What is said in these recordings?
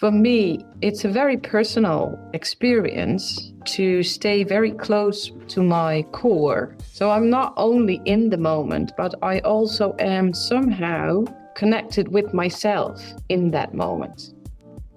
For me, it's a very personal experience to stay very close to my core. So I'm not only in the moment, but I also am somehow connected with myself in that moment.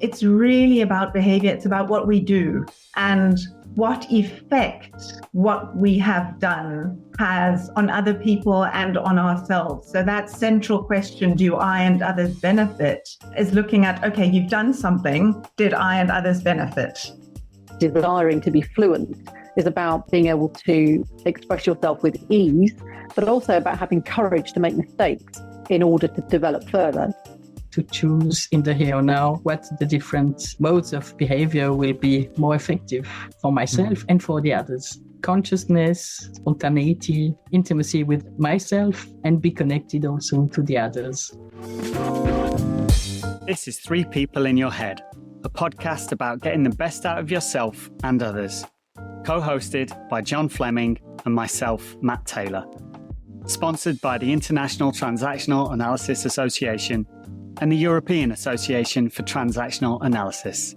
It's really about behavior. It's about what we do and what effect what we have done has on other people and on ourselves. So that central question, do I and others benefit, is looking at, okay, you've done something, did I and others benefit? Desiring to be fluent is about being able to express yourself with ease, but also about having courage to make mistakes in order to develop further. To choose in the here or now what the different modes of behavior will be more effective for myself and for the others. Consciousness, spontaneity, intimacy with myself, and be connected also to the others. This is Three People in Your Head, a podcast about getting the best out of yourself and others. Co-hosted by John Fleming and myself, Matt Taylor. Sponsored by the International Transactional Analysis Association and the European Association for Transactional Analysis.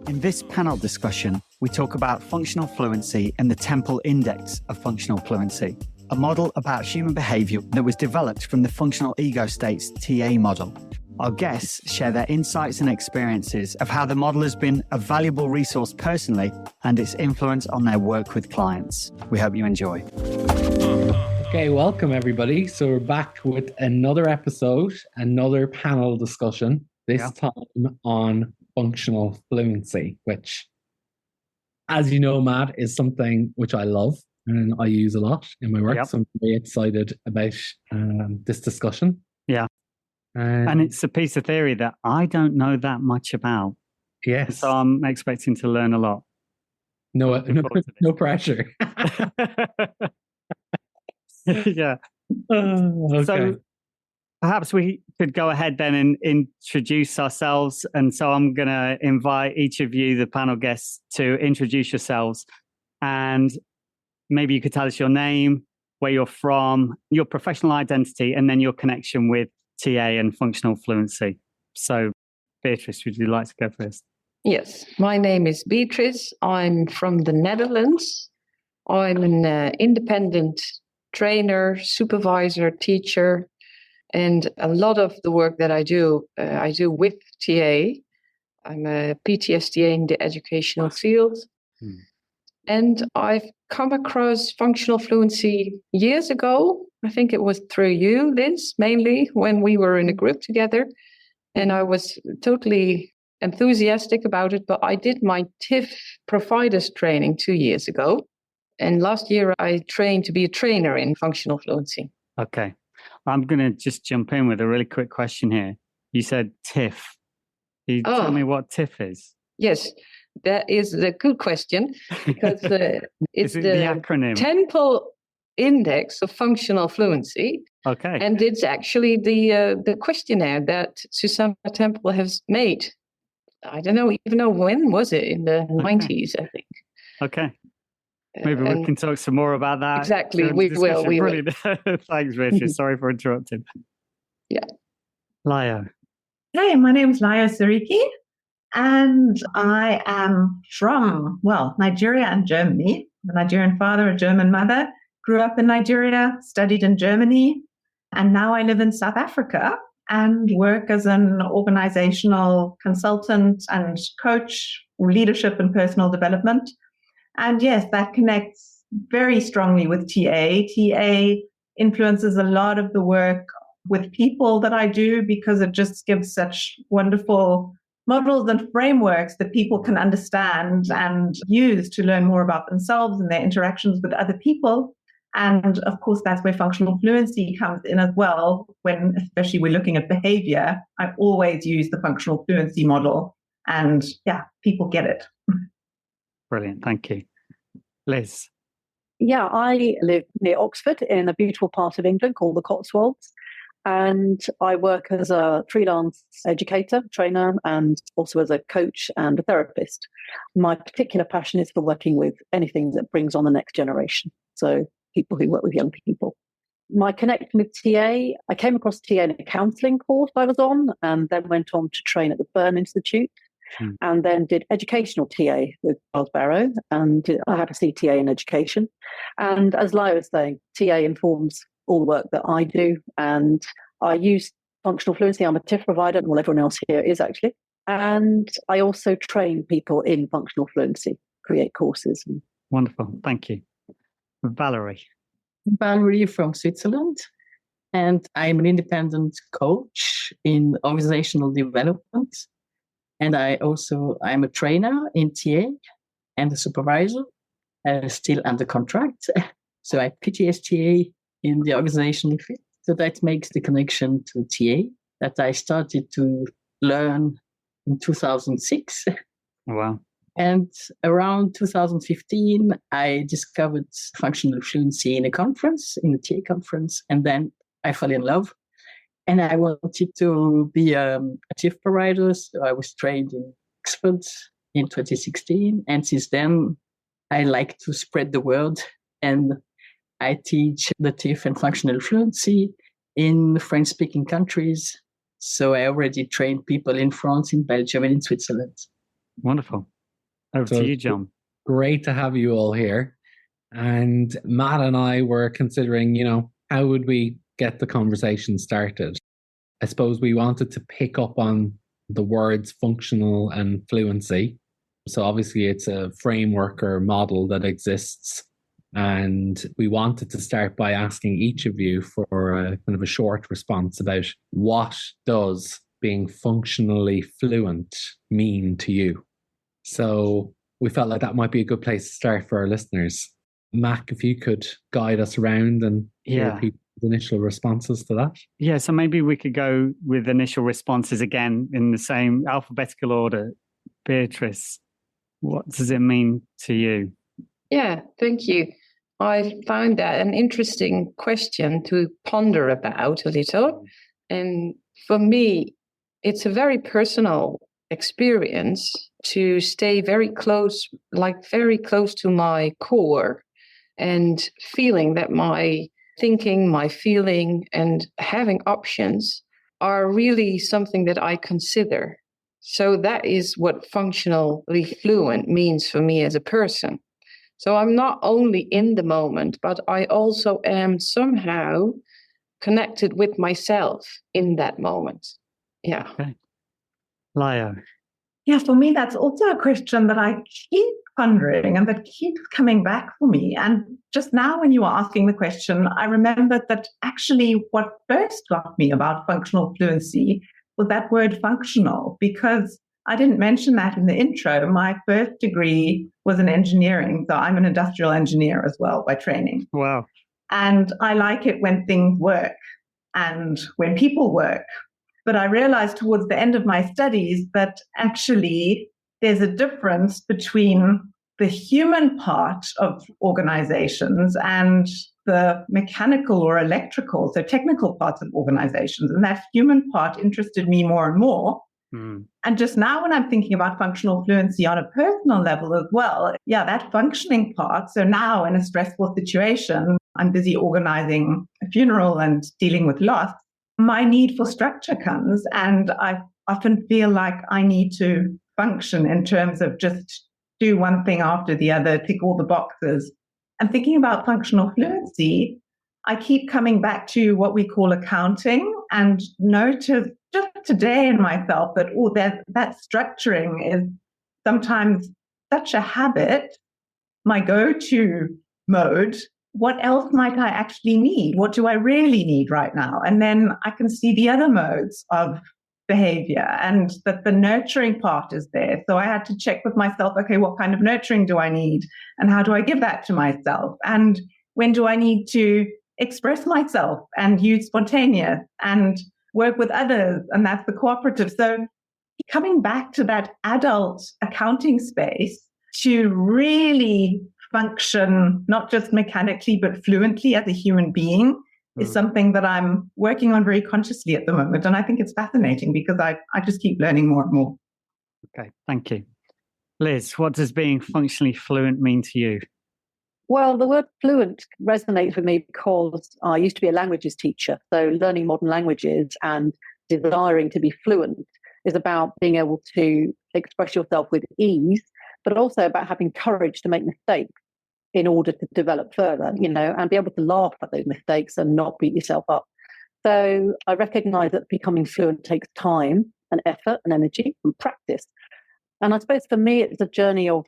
In this panel discussion, we talk about functional fluency and the Temple Index of functional fluency, a model about human behavior that was developed from the functional ego states TA model. Our guests share their insights and experiences of how the model has been a valuable resource personally and its influence on their work with clients. We hope you enjoy. Okay, welcome everybody. So we're back with another episode, another panel discussion, this time on functional fluency, which, as you know, Matt, is something which I love and I use a lot in my work. Yep. So I'm very excited about this discussion. Yeah. And it's a piece of theory that I don't know that much about. Yes. So I'm expecting to learn a lot. No pressure. Yeah. Okay. So perhaps we could go ahead then and introduce ourselves. And so I'm going to invite each of you, the panel guests, to introduce yourselves. And maybe you could tell us your name, where you're from, your professional identity, and then your connection with TA and functional fluency. So Beatrice, would you like to go first? Yes, my name is Beatrijs. I'm from the Netherlands. I'm an independent trainer, supervisor, teacher, and a lot of the work that I do with TA. I'm a PTSTA in the educational field. And I've come across functional fluency years ago. I think it was through you, Liz, mainly, when we were in a group together. And I was totally enthusiastic about it, but I did my TIFF providers training 2 years ago. And last year, I trained to be a trainer in functional fluency. Okay. I'm going to just jump in with a really quick question here. You said TIFF. Can you tell me what TIFF is? Yes, that is a good question because it's the acronym? Temple Index of Functional Fluency. Okay. And it's actually the questionnaire that Susanna Temple has made. I don't even know when was it, in the 90s, I think. Okay. Maybe we can talk some more about that. Exactly, we will. Brilliant. Thanks, Richard. Sorry for interrupting. Yeah. Layo. Hey, my name is Layo Seriki, and I am from, Nigeria and Germany. A Nigerian father, a German mother. Grew up in Nigeria, studied in Germany, and now I live in South Africa and work as an organizational consultant and coach, leadership and personal development. And yes, that connects very strongly with TA. TA influences a lot of the work with people that I do because it just gives such wonderful models and frameworks that people can understand and use to learn more about themselves and their interactions with other people. And of course, that's where functional fluency comes in as well. When especially we're looking at behavior, I always use the functional fluency model. And people get it. Brilliant. Thank you. Liz. Yeah, I live near Oxford in a beautiful part of England called the Cotswolds. And I work as a freelance educator, trainer, and also as a coach and a therapist. My particular passion is for working with anything that brings on the next generation. So people who work with young people. My connection with TA, I came across TA in a counselling course I was on, and then went on to train at the Byrne Institute, and then did educational TA with Charles Barrow, and I had a CTA in education. And as Layo was saying, TA informs all the work that I do, and I use Functional Fluency. I'm a TIFF provider, well, everyone else here is actually. And I also train people in Functional Fluency, create courses. Wonderful. Thank you. Valerie. Valerie from Switzerland, and I'm an independent coach in organizational development. And I'm a trainer in TA and a supervisor, still under contract. So I PTS TA in the organizational field. So that makes the connection to TA that I started to learn in 2006. Wow. And around 2015, I discovered Functional Fluency in a conference, in a TA conference, and then I fell in love. And I wanted to be a TIFF provider, so I was trained in Oxford in 2016. And since then, I like to spread the word, and I teach the TIFF and Functional Fluency in French-speaking countries. So I already trained people in France, in Belgium, and in Switzerland. Wonderful. Over to you, John. Great to have you all here. And Matt and I were considering, how would we get the conversation started? I suppose we wanted to pick up on the words functional and fluency. So obviously it's a framework or model that exists. And we wanted to start by asking each of you for a kind of a short response about what does being functionally fluent mean to you? So we felt like that might be a good place to start for our listeners. Mac, if you could guide us around and hear people's initial responses to that. Yeah, so maybe we could go with initial responses again in the same alphabetical order. Beatrice, what does it mean to you? Yeah, thank you. I found that an interesting question to ponder about a little. And for me, it's a very personal experience to stay very close to my core, and feeling that my thinking, my feeling, and having options are really something that I consider. So that is what functionally fluent means for me as a person. So I'm not only in the moment, but I also am somehow connected with myself in that moment. Yeah. Okay. Layo. Yeah, for me, that's also a question that I keep pondering and that keeps coming back for me. And just now when you were asking the question, I remembered that actually what first got me about functional fluency was that word functional, because I didn't mention that in the intro. My first degree was in engineering, so I'm an industrial engineer as well by training. Wow. And I like it when things work and when people work. But I realized towards the end of my studies that actually there's a difference between the human part of organizations and the mechanical or electrical, so technical parts of organizations. And that human part interested me more and more. And just now when I'm thinking about functional fluency on a personal level as well, that functioning part. So now in a stressful situation, I'm busy organizing a funeral and dealing with loss. My need for structure comes, and I often feel like I need to function in terms of just do one thing after the other, tick all the boxes. And thinking about functional fluency, I keep coming back to what we call accounting, and notice just today in myself that that structuring is sometimes such a habit, my go-to mode. What else might I actually need? What do I really need right now? And then I can see the other modes of behavior, and that the nurturing part is there. So I had to check with myself, okay, what kind of nurturing do I need? And how do I give that to myself? And when do I need to express myself and use spontaneous and work with others? And that's the cooperative. So coming back to that adult accounting space to really function, not just mechanically, but fluently as a human being, is something that I'm working on very consciously at the moment. And I think it's fascinating because I just keep learning more and more. Okay, thank you. Liz, what does being functionally fluent mean to you? Well, the word fluent resonates with me because I used to be a languages teacher. So learning modern languages and desiring to be fluent is about being able to express yourself with ease, but also about having courage to make mistakes in order to develop further, and be able to laugh at those mistakes and not beat yourself up. So I recognize that becoming fluent takes time and effort and energy and practice. And I suppose for me, it's a journey of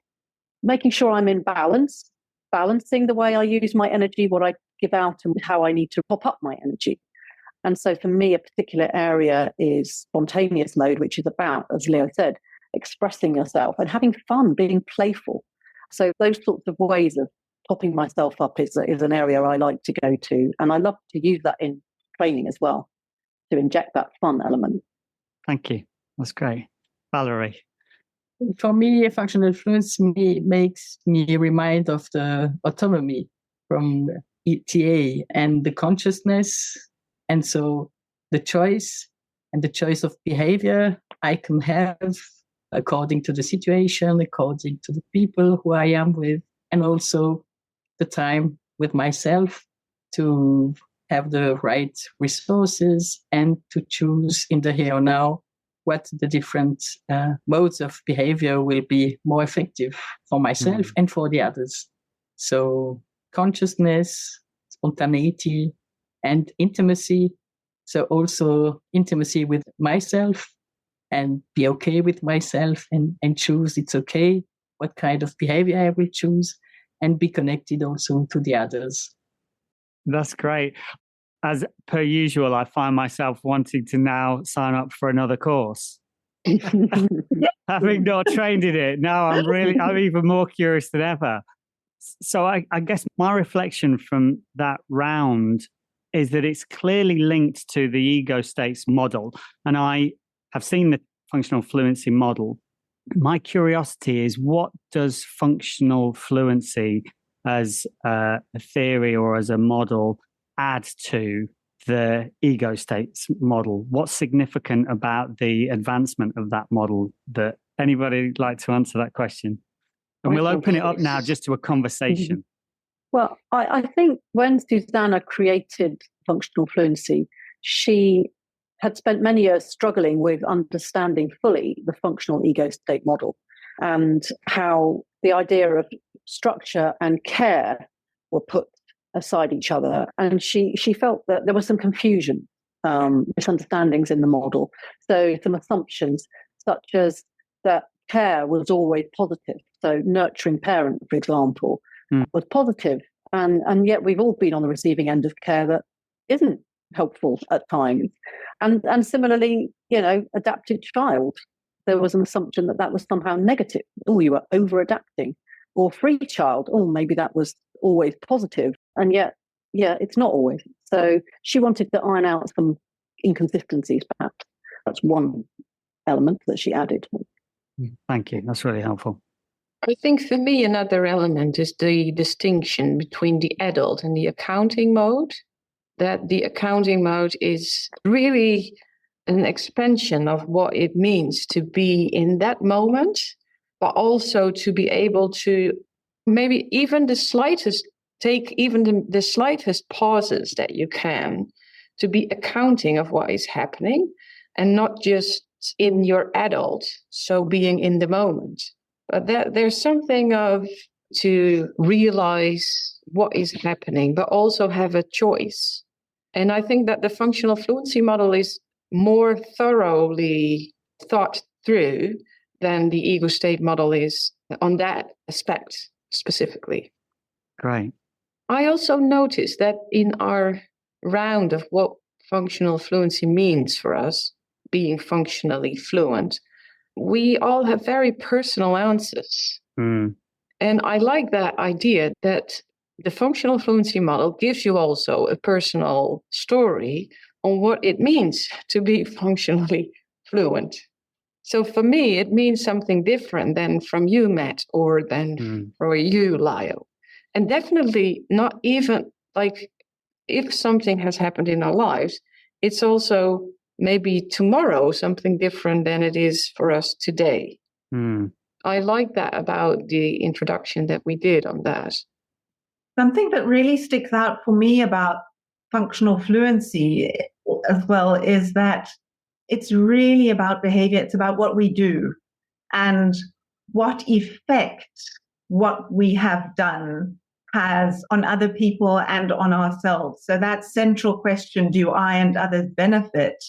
making sure I'm in balance, balancing the way I use my energy, what I give out, and how I need to pop up my energy. And so for me, a particular area is spontaneous mode, which is about, as Leo said, expressing yourself and having fun, being playful. So those sorts of ways of topping myself up is an area I like to go to. And I love to use that in training as well, to inject that fun element. Thank you. That's great. Valerie? For me, functional fluency makes me remind of the autonomy from ETA and the consciousness. And so the choice of behavior I can have according to the situation, according to the people who I am with, and also the time with myself to have the right resources and to choose in the here or now what the different modes of behavior will be more effective for myself and for the others. So consciousness, spontaneity, and intimacy. So also intimacy with myself and be okay with myself and choose it's okay what kind of behavior I will choose and be connected also to the others. That's great. As per usual, I find myself wanting to now sign up for another course. Having not trained in it, now I'm even more curious than ever. So I guess my reflection from that round is that it's clearly linked to the ego states model. And I have seen the functional fluency model. My curiosity is, what does functional fluency as a theory or as a model add to the ego states model? What's significant about the advancement of that model? That anybody like to answer that question? And we'll open it up now just to a conversation. Well, I think when Susanna created functional fluency, she had spent many years struggling with understanding fully the functional ego state model and how the idea of structure and care were put aside each other. And she felt that there was some confusion, misunderstandings in the model. So some assumptions such as that care was always positive. So nurturing parent, for example, was positive. And yet we've all been on the receiving end of care that isn't helpful at times. And similarly, adapted child, there was an assumption that was somehow negative. Oh, you were over-adapting. Or free child, oh, maybe that was always positive. And yet, it's not always. So she wanted to iron out some inconsistencies, perhaps. That's one element that she added. Thank you. That's really helpful. I think for me, another element is the distinction between the adult and the accounting mode. That the accounting mode is really an expansion of what it means to be in that moment, but also to be able to maybe even the slightest pauses that you can to be accounting of what is happening and not just in your adult, so being in the moment. But there's something of to realize what is happening, but also have a choice. And I think that the functional fluency model is more thoroughly thought through than the ego state model is on that aspect specifically. Great. I also noticed that in our round of what functional fluency means for us, being functionally fluent, we all have very personal answers. And I like that idea that the functional fluency model gives you also a personal story on what it means to be functionally fluent. So for me, it means something different than from you, Matt, or than for you, Layo. And definitely not even like if something has happened in our lives, it's also maybe tomorrow something different than it is for us today. I like that about the introduction that we did on that. Something that really sticks out for me about functional fluency as well is that it's really about behavior. It's about what we do and what effect what we have done has on other people and on ourselves. So that central question, do I and others benefit,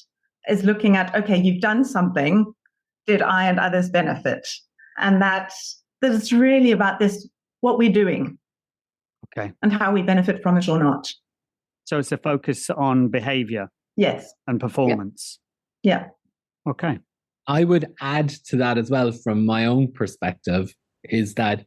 is looking at, okay, you've done something, did I and others benefit? And that's really about this, what we're doing. Okay. And how we benefit from it or not. So it's a focus on behavior. Yes. And performance. Yeah. Okay. I would add to that as well from my own perspective is that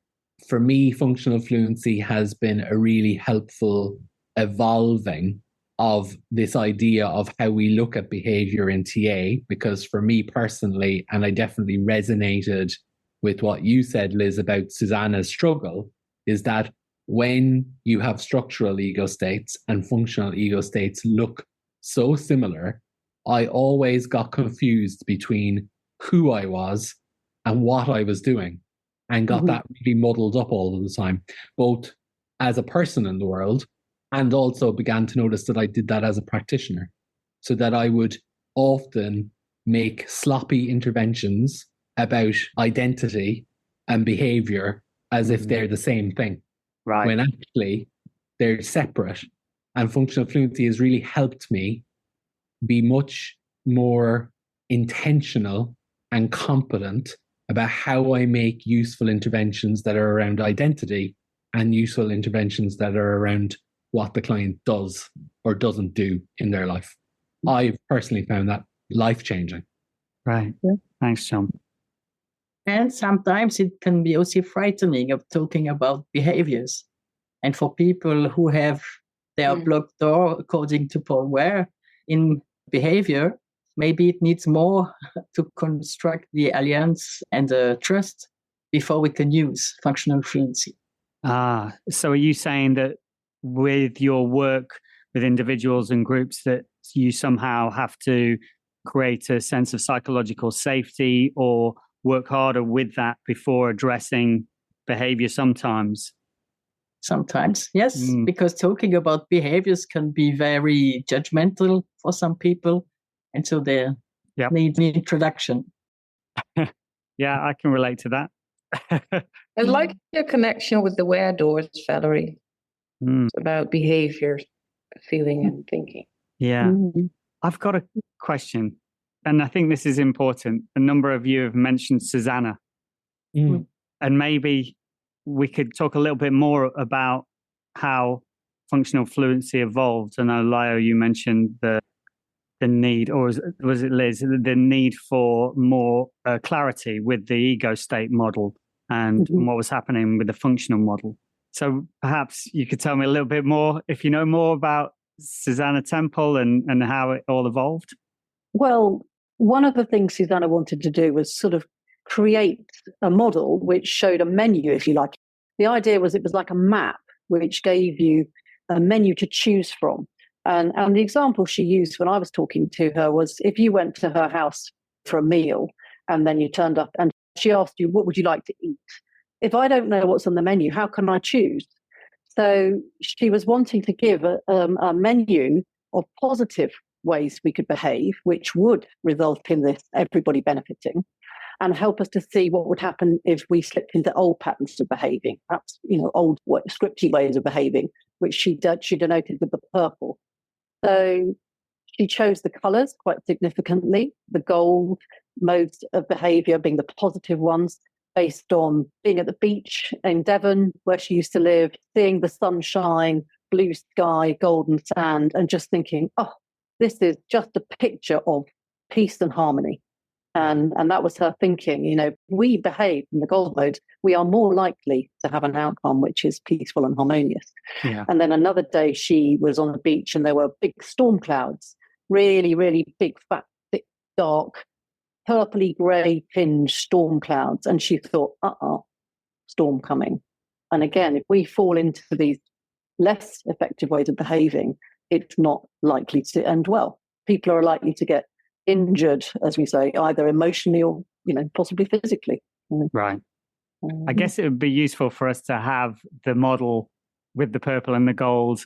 for me, functional fluency has been a really helpful evolving of this idea of how we look at behavior in TA, because for me personally, and I definitely resonated with what you said, Liz, about Susanna's struggle, is that when you have structural ego states and functional ego states look so similar, I always got confused between who I was and what I was doing, and got that really muddled up all of the time, both as a person in the world and also began to notice that I did that as a practitioner, so that I would often make sloppy interventions about identity and behavior as if they're the same thing. Right. When actually they're separate. And functional fluency has really helped me be much more intentional and competent about how I make useful interventions that are around identity and useful interventions that are around what the client does or doesn't do in their life. I've personally found that life-changing. Right. Yeah. Thanks, John. And sometimes it can be also frightening of talking about behaviors. And for people who have their blocked door, according to Paul Ware, in behavior, maybe it needs more to construct the alliance and the trust before we can use functional fluency. So are you saying that with your work with individuals and groups that you somehow have to create a sense of psychological safety or work harder with that before addressing behavior sometimes? Sometimes, yes, because talking about behaviors can be very judgmental for some people. And so they need an introduction. Yeah, I can relate to that. I like your connection with the where doors, Valerie. It's about behavior, feeling and thinking. Yeah. I've got a question, and I think this is important. A number of you have mentioned Susanna. And maybe we could talk a little bit more about how functional fluency evolved. I know, Layo, you mentioned the need, or was it Liz, the need for more clarity with the ego state model and what was happening with the functional model. So perhaps you could tell me a little bit more, if you know more about Susanna Temple and how it all evolved. Well, one of the things Susanna wanted to do was sort of create a model which showed a menu, if you like. The idea was it was like a map which gave you a menu to choose from. And the example she used when I was talking to her was if you went to her house for a meal and then you turned up and she asked you, what would you like to eat? If I don't know what's on the menu, how can I choose? So she was wanting to give a menu of positive ways we could behave, which would result in this everybody benefiting, and help us to see what would happen if we slipped into old patterns of behaving, perhaps, old scripty ways of behaving, which she denoted with the purple. So she chose the colours quite significantly, the gold modes of behaviour being the positive ones, based on being at the beach in Devon, where she used to live, seeing the sunshine, blue sky, golden sand, and just thinking, oh, this is just a picture of peace and harmony. And that was her thinking. We behave in the gold mode, we are more likely to have an outcome which is peaceful and harmonious. Yeah. And then another day she was on the beach and there were big storm clouds, really, really big, fat, thick, dark, purpley grey tinged storm clouds. And she thought, storm coming. And again, if we fall into these less effective ways of behaving, it's not likely to end well. People are likely to get injured, as we say, either emotionally or, possibly physically. Right. I guess it would be useful for us to have the model with the purple and the gold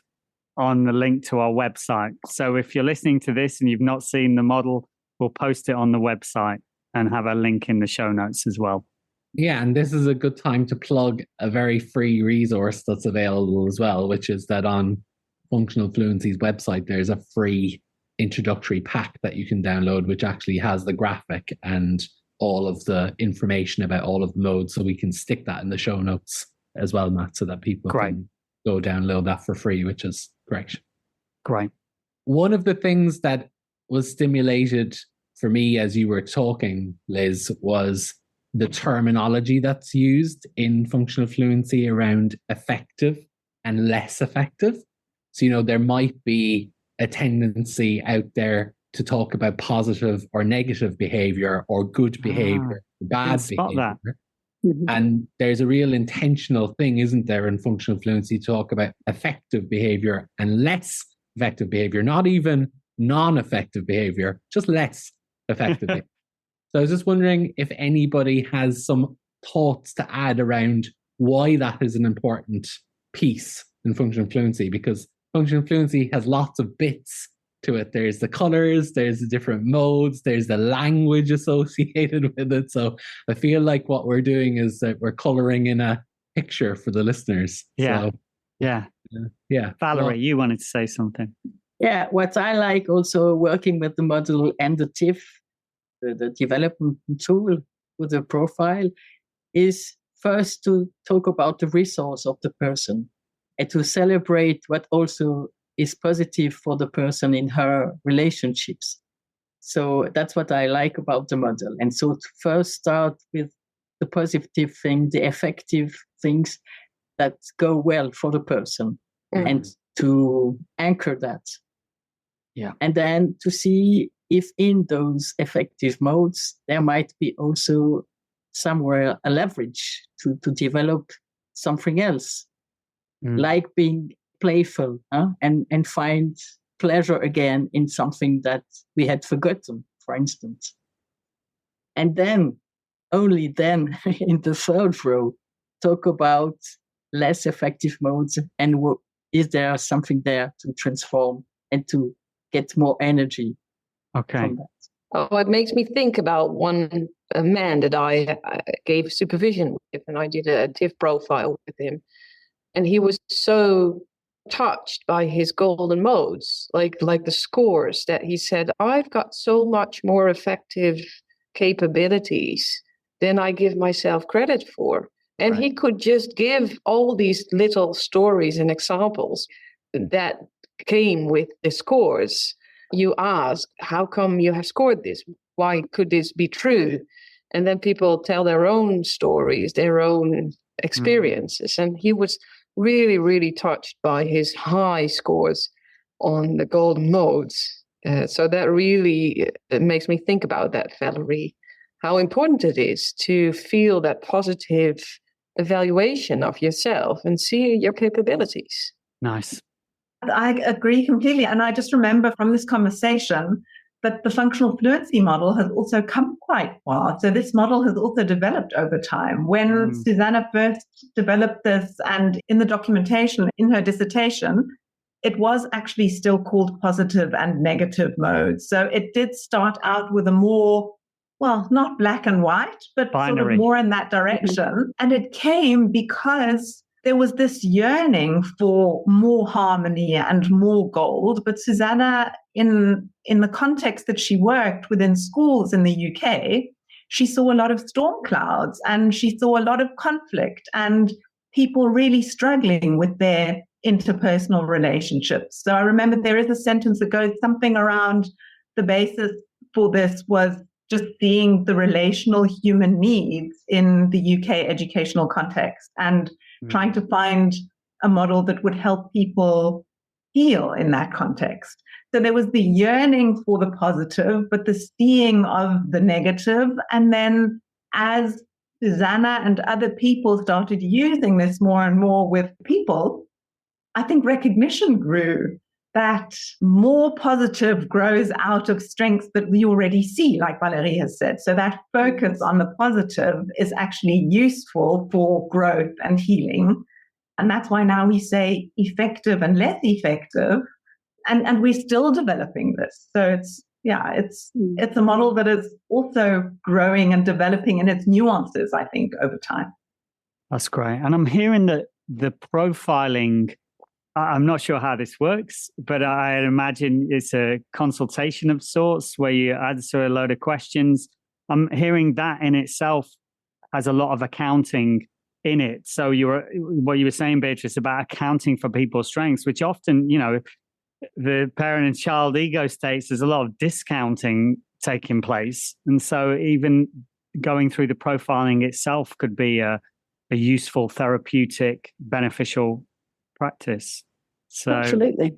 on the link to our website. So if you're listening to this and you've not seen the model, we'll post it on the website and have a link in the show notes as well. Yeah, and this is a good time to plug a very free resource that's available as well, which is that on Functional Fluency's website, there's a free introductory pack that you can download, which actually has the graphic and all of the information about all of the modes. So we can stick that in the show notes as well, Matt, so that people can go download that for free, which is great. Great. One of the things that was stimulated for me as you were talking, Liz, was the terminology that's used in functional fluency around effective and less effective. So, there might be a tendency out there to talk about positive or negative behavior or good behavior, bad behavior. And there's a real intentional thing, isn't there, in functional fluency to talk about effective behavior and less effective behavior, not even non-effective behavior, just less effective behavior. So I was just wondering if anybody has some thoughts to add around why that is an important piece in functional fluency, because functional fluency has lots of bits to it. There's the colors, there's the different modes, there's the language associated with it. So I feel like what we're doing is that we're coloring in a picture for the listeners. Yeah. So, yeah. Valerie, you wanted to say something. Yeah, what I like also working with the model and the TIFF, the development tool with the profile, is first to talk about the resource of the person and to celebrate what also is positive for the person in her relationships. So that's what I like about the model. And so to first start with the positive thing, the effective things that go well for the person, and to anchor that. Yeah. And then to see if in those effective modes, there might be also somewhere a leverage to develop something else, like being playful and find pleasure again in something that we had forgotten, for instance. And then, only then, in the third row, talk about less effective modes and is there something there to transform and to get more energy. Okay. Oh, it makes me think about a man that I gave supervision with, and I did a TIFF profile with him. And he was so touched by his golden modes, like the scores, that he said, I've got so much more effective capabilities than I give myself credit for. And he could just give all these little stories and examples that came with the scores. You ask, how come you have scored this? Why could this be true? And then people tell their own stories, their own experiences. And he was really, really touched by his high scores on the golden modes. So that really it makes me think about that, Valerie, how important it is to feel that positive evaluation of yourself and see your capabilities. Nice. I agree completely. And I just remember from this conversation that the functional fluency model has also come quite far. So this model has also developed over time. When Susanna first developed this, and in the documentation, in her dissertation, it was actually still called positive and negative modes. So it did start out with a more, well, not black and white, but binary, sort of more in that direction. And it came because there was this yearning for more harmony and more gold. But Susanna, in the context that she worked within schools in the UK, she saw a lot of storm clouds and she saw a lot of conflict and people really struggling with their interpersonal relationships. So I remember there is a sentence that goes something around the basis for this was just seeing the relational human needs in the UK educational context and trying to find a model that would help people heal in that context. So there was the yearning for the positive, but the seeing of the negative. And then as Susanna and other people started using this more and more with people, I think recognition grew that more positive grows out of strengths that we already see, like Valerie has said. So that focus on the positive is actually useful for growth and healing. And that's why now we say effective and less effective. And we're still developing this. So it's a model that is also growing and developing in its nuances, I think, over time. That's great. And I'm hearing that the profiling, I'm not sure how this works, but I imagine it's a consultation of sorts where you answer a load of questions. I'm hearing that in itself has a lot of accounting in it. So what you were saying, Beatrice, about accounting for people's strengths, which often, the parent and child ego states, there's a lot of discounting taking place. And so even going through the profiling itself could be a useful, therapeutic, beneficial practice. So absolutely.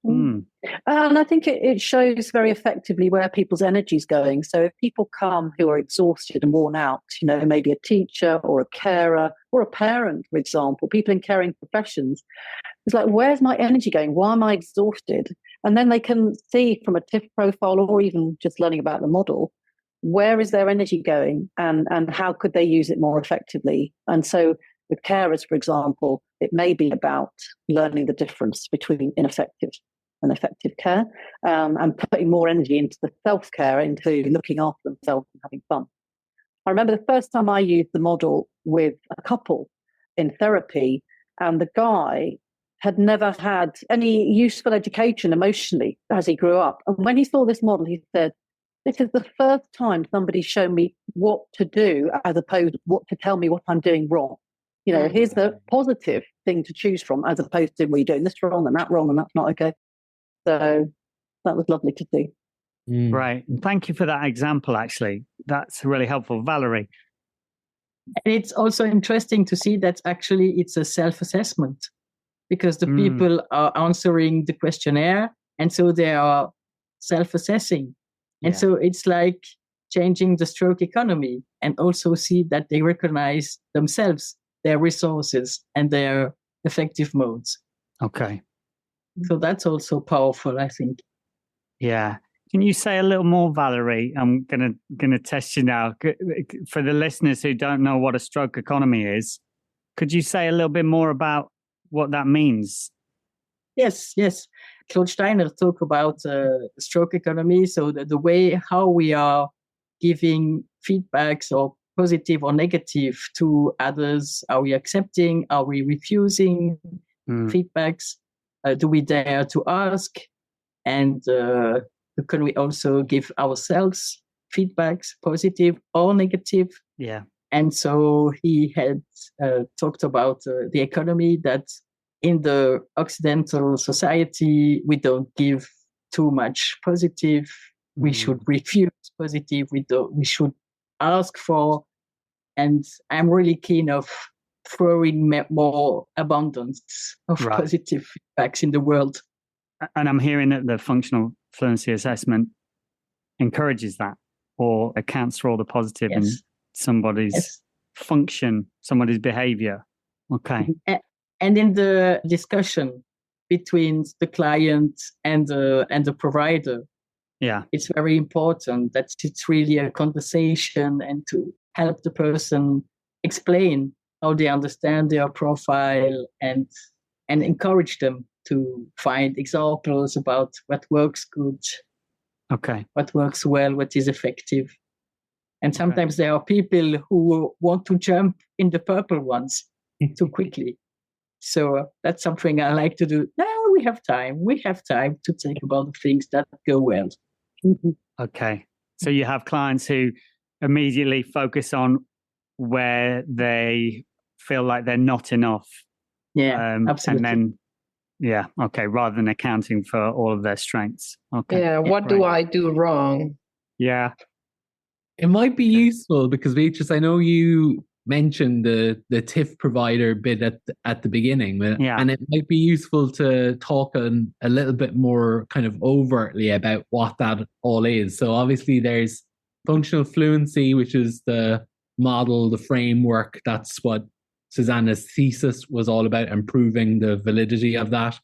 And I think it shows very effectively where people's energy is going. So if people come who are exhausted and worn out, maybe a teacher or a carer or a parent, for example, people in caring professions, it's like, where's my energy going? Why am I exhausted? And then they can see from a TIFF profile or even just learning about the model, where is their energy going and how could they use it more effectively? And so with carers, for example, it may be about learning the difference between ineffective and effective care, and putting more energy into the self-care, into looking after themselves and having fun. I remember the first time I used the model with a couple in therapy, and the guy had never had any useful education emotionally as he grew up. And when he saw this model, he said, this is the first time somebody's shown me what to do as opposed to what to tell me what I'm doing wrong. Here's the positive thing to choose from as opposed to, well, you're doing this wrong and that's not okay. So that was lovely to see. Right. Thank you for that example, actually. That's really helpful. Valerie? And it's also interesting to see that actually it's a self-assessment because the people are answering the questionnaire and so they are self-assessing. And so it's like changing the stroke economy and also see that they recognize themselves, their resources and their effective modes. Okay. So that's also powerful, I think. Yeah. Can you say a little more, Valerie? I'm gonna test you now. For the listeners who don't know what a stroke economy is, could you say a little bit more about what that means? Yes. Claude Steiner talked about stroke economy. So the way how we are giving feedbacks or positive or negative to others. Are we accepting? Are we refusing feedbacks? Do we dare to ask? And can we also give ourselves feedbacks, positive or negative? Yeah. And so he had talked about the economy, that in the Occidental society, we don't give too much positive. We should refuse positive. We should ask for. And I'm really keen of throwing more abundance of positive feedbacks in the world. And I'm hearing that the functional fluency assessment encourages that, or accounts for all the positive in somebody's function, somebody's behavior. Okay. And in the discussion between the client and the provider, it's very important that it's really a conversation and to help the person explain how they understand their profile and encourage them to find examples about what works good, what works well, what is effective. And sometimes there are people who want to jump in the purple ones too quickly. So that's something I like to do. Now we have time. We have time to think about the things that go well. Okay. So you have clients who immediately focus on where they feel like they're not enough. Yeah, absolutely. And then, rather than accounting for all of their strengths. Okay. Yeah, what do I do wrong? Yeah. It might be useful because, Beatrice, I know you mentioned the TIFF provider bit at the beginning, and it might be useful to talk a little bit more kind of overtly about what that all is. So obviously there's functional fluency, which is the model, the framework. That's what Susanna's thesis was all about, improving the validity of that.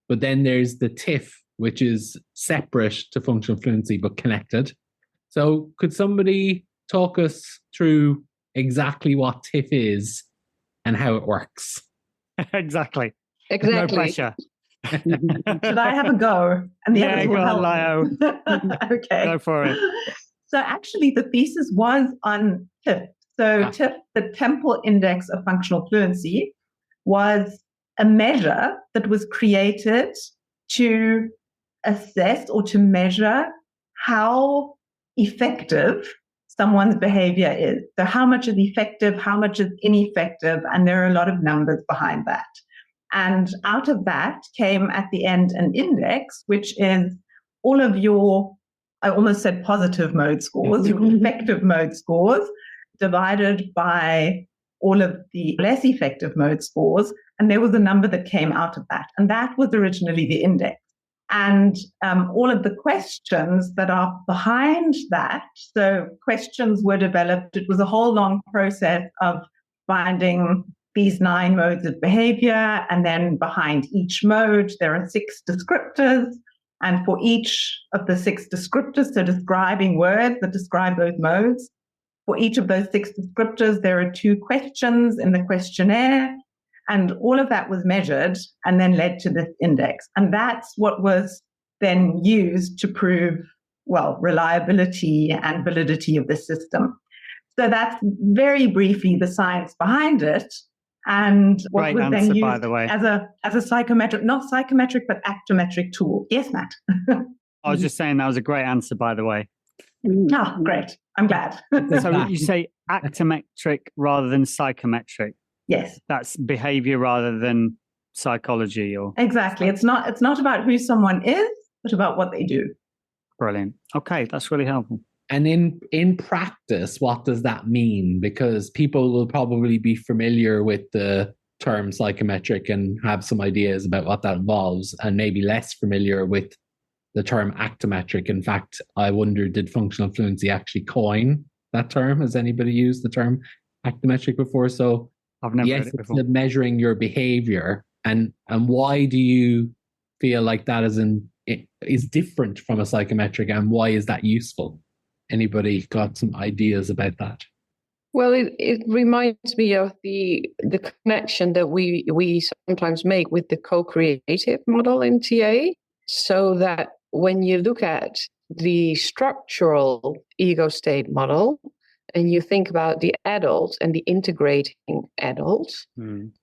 But then there's the TIFF, which is separate to functional fluency but connected. So could somebody talk us through exactly what TIFF is and how it works? Exactly. No Exactly. pressure. Should I have a go? And the others will go on, help me? Okay. Go for it. So actually, the thesis was on TIFF. So TIFF, the Temple Index of Functional Fluency, was a measure that was created to assess or to measure how effective someone's behavior is. So how much is effective, how much is ineffective, and there are a lot of numbers behind that. And out of that came at the end an index, which is all of your, I almost said positive mode scores, your effective mode scores, divided by all of the less effective mode scores. And there was a number that came out of that. And that was originally the index. And all of the questions that are behind that, so questions were developed. It was a whole long process of finding these 9 modes of behavior. And then behind each mode, there are 6 descriptors. And for each of the 6 descriptors, so describing words that describe those modes, for each of those 6 descriptors, there are 2 questions in the questionnaire. And all of that was measured and then led to this index. And that's what was then used to prove, well, reliability and validity of the system. So that's very briefly the science behind it. And what Great was answer, then used by the way. as a psychometric, not psychometric, but actometric tool. Yes, Matt. I was just saying that was a great answer, by the way. Oh, great. I'm glad. So you say actometric rather than psychometric. Yes. That's behavior rather than psychology, or exactly. It's not about who someone is, but about what they do. Brilliant. Okay, that's really helpful. And in practice, what does that mean? Because people will probably be familiar with the term psychometric and have some ideas about what that involves, and maybe less familiar with the term actometric. In fact, I wonder, did Functional Fluency actually coin that term? Has anybody used the term actometric before? So I've never heard yes, it before. it's measuring your behavior, and why do you feel like that is different from a psychometric, and why is that useful? Anybody got some ideas about that? Well, it reminds me of the connection that we sometimes make with the co-creative model in TA, so that when you look at the structural ego state model and you think about the adult and the integrating adult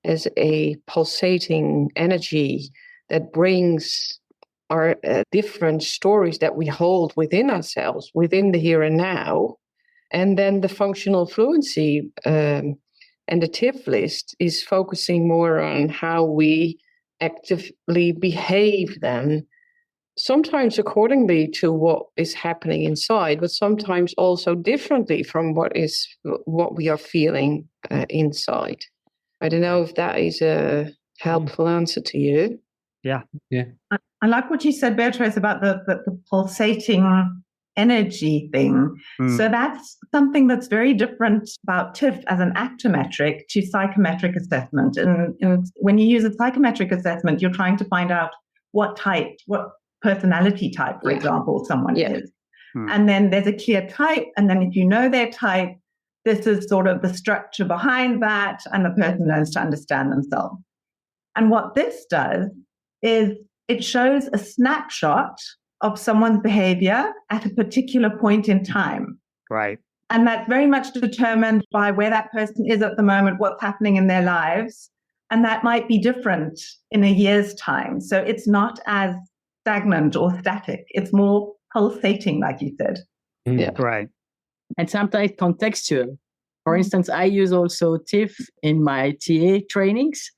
as a pulsating energy that brings our different stories that we hold within ourselves, within the here and now. And then the functional fluency and the TIFF list is focusing more on how we actively behave then, sometimes accordingly to what is happening inside, but sometimes also differently from what we are feeling inside. I don't know if that is a helpful answer to you. Yeah. I like what you said, Beatrijs, about the pulsating energy thing. So that's something that's very different about TIFF as an actometric to psychometric assessment. And when you use a psychometric assessment, you're trying to find out what personality type, for example, someone is. And then there's a clear type. And then if you know their type, this is sort of the structure behind that, and the person learns to understand themselves. And what this does is it shows a snapshot of someone's behavior at a particular point in time. Right. And that's very much determined by where that person is at the moment, what's happening in their lives. And that might be different in a year's time. So it's not as stagnant or static. It's more pulsating, like you said. Yeah. Right. And sometimes contextual. For instance, I use also TIFF in my TA trainings,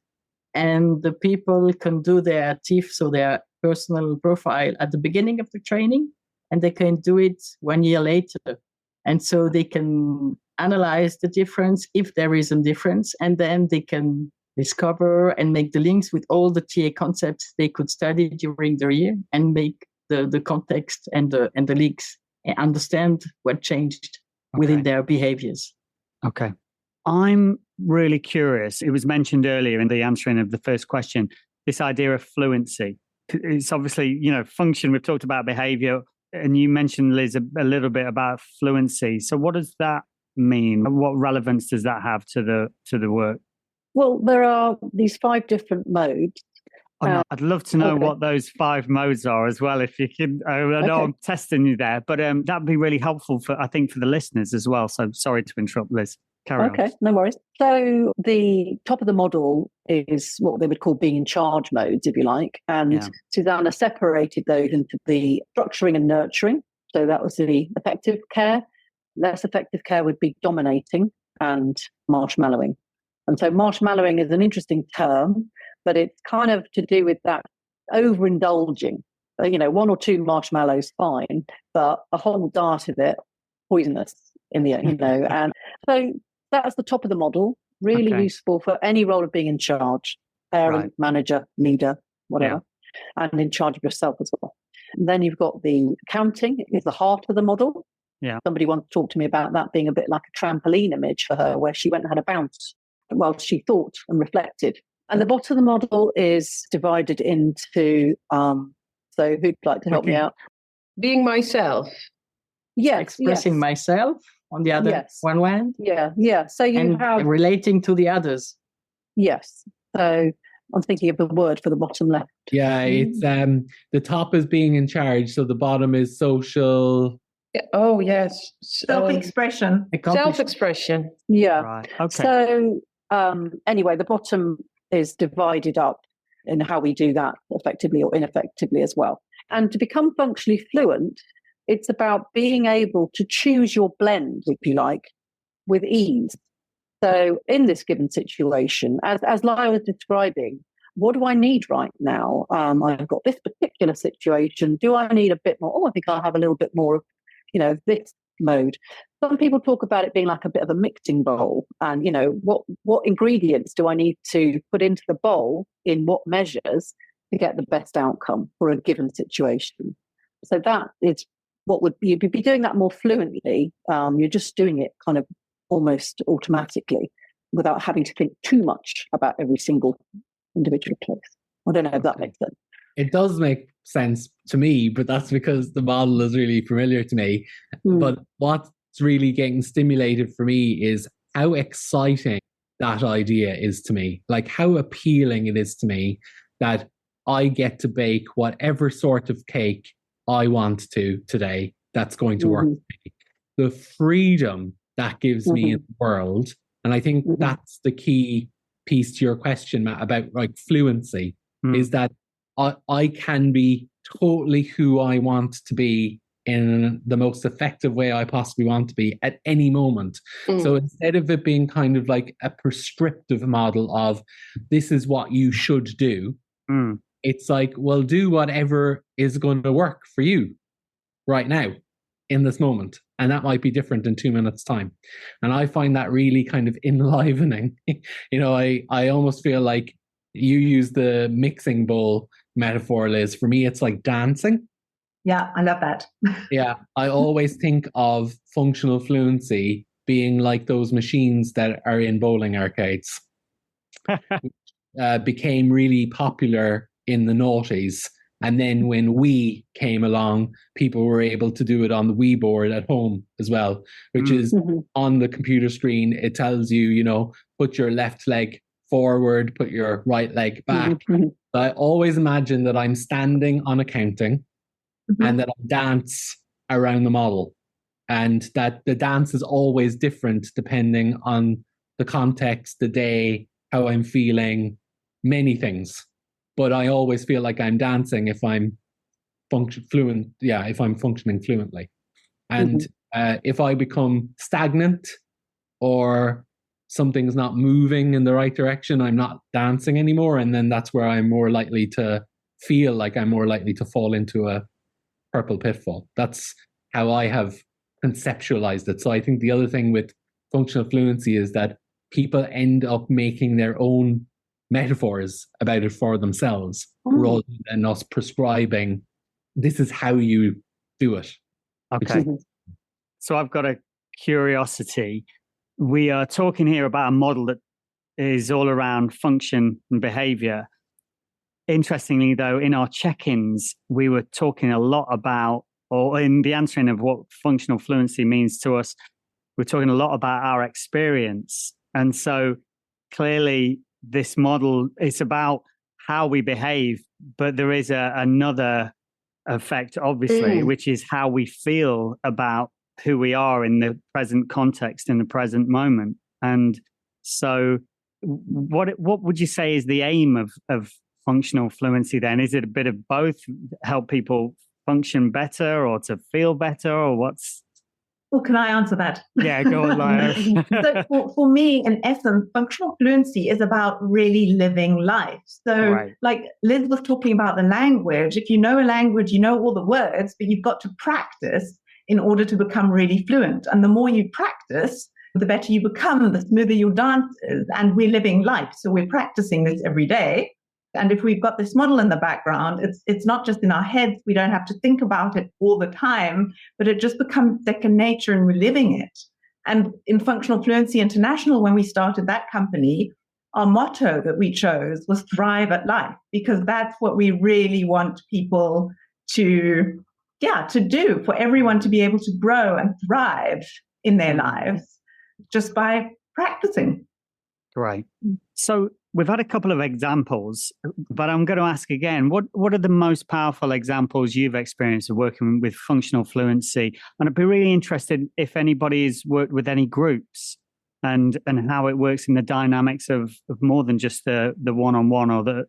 and the people can do their TIFF, so their personal profile, at the beginning of the training, and they can do it 1 year later. And so they can analyze the difference, if there is a difference, and then they can discover and make the links with all the TA concepts they could study during the year, and make the context and the links, and understand what changed within their behaviors. Okay. I'm really curious. It was mentioned earlier in the answering of the first question, this idea of fluency. It's obviously, function. We've talked about behavior, and you mentioned, Liz, a little bit about fluency. So what does that mean? What relevance does that have to the work? Well, there are these 5 different modes. Oh, no, I'd love to know okay. what those 5 modes are as well, if you can. I know Okay. I'm testing you there, but that'd be really helpful for the listeners as well. So sorry to interrupt, Liz. Carry on. Okay, no worries. So the top of the model is what they would call being in charge modes, if you like. And Susanna separated those into the structuring and nurturing. So that was the effective care. Less effective care would be dominating and marshmallowing. And so marshmallowing is an interesting term, but it's kind of to do with that overindulging. 1 or 2 marshmallows, fine, but a whole diet of it, poisonous in the end, And so that's the top of the model, really useful for any role of being in charge, parent, manager, leader, whatever, and in charge of yourself as well. And then you've got the counting is the heart of the model. Yeah. Somebody once talked to me about that being a bit like a trampoline image for her, where she went and had a bounce while she thought and reflected. And the bottom of the model is divided into, so who'd like to help me out? Being myself. Yes. Expressing myself on the other one hand. Yeah. So you have relating to the others. Yes. So I'm thinking of the word for the bottom left. Yeah, it's the top is being in charge, so the bottom is social. Oh yes, self-expression. Self-expression. Yeah. Right. Okay. So anyway, the bottom is divided up in how we do that effectively or ineffectively as well. And to become functionally fluent, it's about being able to choose your blend, if you like, with ease. So in this given situation, as Layo was describing, what do I need right now? I've got this particular situation. Do I need a bit more? Oh, I think I'll have a little bit more of, this mode. Some people talk about it being like a bit of a mixing bowl. And, what ingredients do I need to put into the bowl in what measures to get the best outcome for a given situation? So that is what you'd be doing that more fluently. You're just doing it kind of almost automatically without having to think too much about every single individual case. I don't know if that makes sense. It does make sense to me, but that's because the model is really familiar to me. But what's really getting stimulated for me is how exciting that idea is to me. Like how appealing it is to me that I get to bake whatever sort of cake I want to today that's going to work for me. The freedom that gives me in the world. And I think that's the key piece to your question, Matt, about like fluency, is that I can be totally who I want to be in the most effective way I possibly want to be at any moment. So instead of it being kind of like a prescriptive model of this is what you should do, it's like, well, do whatever is going to work for you right now in this moment. And that might be different in 2 minutes' time. And I find that really kind of enlivening. I almost feel like you use the mixing bowl metaphor, Liz. For me, it's like dancing. Yeah, I love that. Yeah, I always think of functional fluency being like those machines that are in bowling arcades. Became really popular in the noughties. And then when Wii came along, people were able to do it on the Wii board at home as well, which is on the computer screen. It tells you, put your left leg forward, put your right leg back. I always imagine that I'm standing on accounting and that I dance around the model, and that the dance is always different depending on the context, the day, how I'm feeling, many things. But I always feel like I'm dancing if I'm fluent. Yeah, if I'm functioning fluently. And if I become stagnant or something's not moving in the right direction, I'm not dancing anymore. And then that's where I'm more likely to feel like I'm more likely to fall into a purple pitfall. That's how I have conceptualized it. So I think the other thing with functional fluency is that people end up making their own metaphors about it for themselves rather than us prescribing this is how you do it. Okay. So I've got a curiosity. We are talking here about a model that is all around function and behavior. Interestingly, though, in our check-ins, we were talking a lot about, or in the answering of what functional fluency means to us, we're talking a lot about our experience. And so clearly this model is about how we behave, but there is another effect, obviously, which is how we feel about who we are in the present context, in the present moment. And so what would you say is the aim of functional fluency then? Is it a bit of both, help people function better or to feel better, or what's... Well, can I answer that? Yeah, go on, Layo. So for me, in essence, functional fluency is about really living life. So like Liz was talking about the language. If you know a language, you know all the words, but you've got to practice in order to become really fluent. And the more you practice, the better you become, the smoother your dance is. And we're living life. So we're practicing this every day. And if we've got this model in the background, it's not just in our heads. We don't have to think about it all the time, but it just becomes second nature and we're living it. And in Functional Fluency International, when we started that company, our motto that we chose was Thrive at Life, because that's what we really want people to do, for everyone to be able to grow and thrive in their lives just by practicing. Right. So we've had a couple of examples, but I'm going to ask again, what are the most powerful examples you've experienced of working with functional fluency? And I'd be really interested if anybody's worked with any groups and how it works in the dynamics of more than just the one-on-one or the,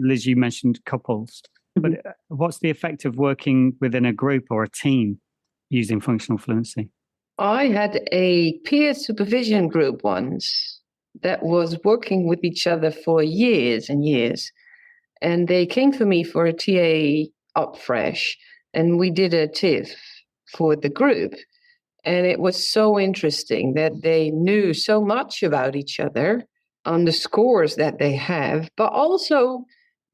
Liz, you mentioned couples, but what's the effect of working within a group or a team using functional fluency? I had a peer supervision group once that was working with each other for years and years. And they came for me for a TA up fresh, and we did a TIFF for the group. And it was so interesting that they knew so much about each other on the scores that they have, but also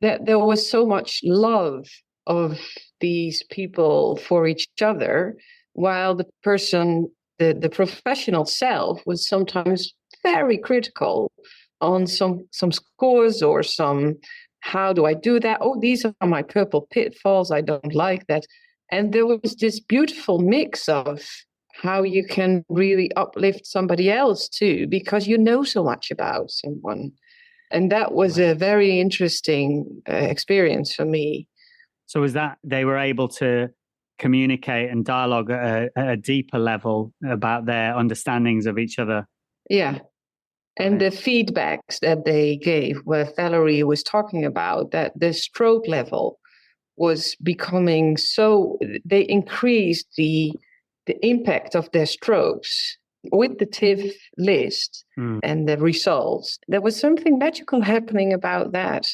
that there was so much love of these people for each other, while the person, the professional self, was sometimes very critical on some scores or some, how do I do that? Oh, these are my purple pitfalls. I don't like that. And there was this beautiful mix of how you can really uplift somebody else too, because you know so much about someone. And that was a very interesting experience for me. So was that they were able to communicate and dialogue at a deeper level about their understandings of each other? Yeah. And the feedbacks that they gave, where Valerie was talking about, that the stroke level was becoming so, they increased the impact of their strokes with the TIFF list and the results. There was something magical happening about that.